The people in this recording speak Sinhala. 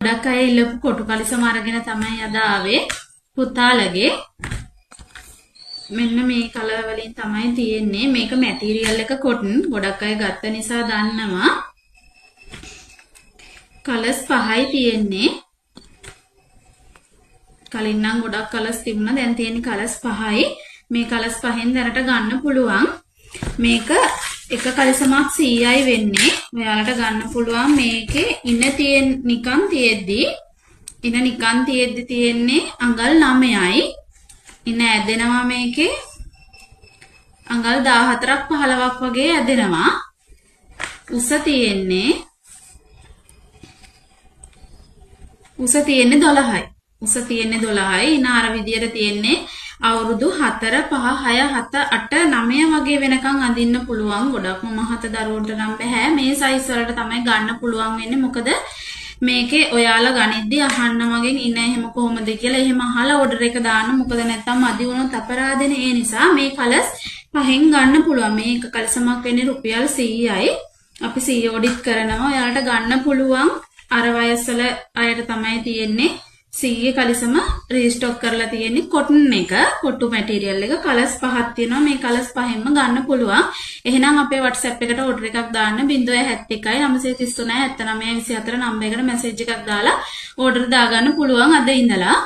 ගොඩක් අය ඉල්ලපු කොටු කලිසම අරගෙන තමයි අද ආවේ පුතාලගේ. මෙන්න මේ කලර් වලින් තමයි තියෙන්නේ. මේක මැටීරියල් එක කොටන්. ගොඩක් අය ගත්ත නිසා දන්නවා. කලර්ස් 5යි තියෙන්නේ. කලින් නම් ගොඩක් කලර්ස් තිබුණා. දැන් තියෙන්නේ කලර්ස් 5යි. මේ කලර්ස් 5ෙන් දැනට ගන්න පුළුවන්. මේක එක කලිසමක් 100යි වෙන්නේ. ඔයාලට ගන්න පුළුවන් මේකේ ඉන තියෙන නිකන් තියෙද්දි තියෙන්නේ අඟල් 9යි. ඉන ඇදෙනවා මේකේ අඟල් 14ක් 15ක් වගේ ඇදෙනවා. උස තියෙන්නේ 12යි. උස තියෙන්නේ 12යි. ඉන අර විදියට තියෙන්නේ අවුරුදු 4 5 6 7 8 9 වගේ වෙනකන් අඳින්න පුළුවන්. ගොඩක්ම මහත දරුවන්ට නම් බෑ. මේ සයිස් වලට තමයි ගන්න පුළුවන් වෙන්නේ. මොකද මේකේ ඔයාලා ගනිද්දි අහන්න මගෙන් ඉන එහෙම කොහොමද කියලා එහෙම අහලා ඕඩර් එක දාන්න. මොකද නැත්තම් මදි වුණොත් අපරාධනේ. ඒ නිසා මේ කලර්ස් 5න් ගන්න පුළුවන්. මේක කලිසමක් වෙන්නේ රුපියල් 100යි. අපි 100 ඔඩිට් කරනවා. ඔයාලට ගන්න පුළුවන්. අර වයස්වල අයට තමයි තියෙන්නේ 100 කලිසම රීස්ටොක් කරලා තියෙන්නේ කොටන් එක. කොටු මැටීරියල් එක කලර්ස් 5ක් තියෙනවා. මේ කලර්ස් 5ෙන්ම ගන්න පුළුවන්. එහෙනම් අපේ WhatsApp එකට ඕඩර් එකක් දාන්න 071 933 79 24 නම්බර් එකට මැසේජ් එකක් දාලා ඕඩර් දාගන්න පුළුවන් අද ඉඳලා.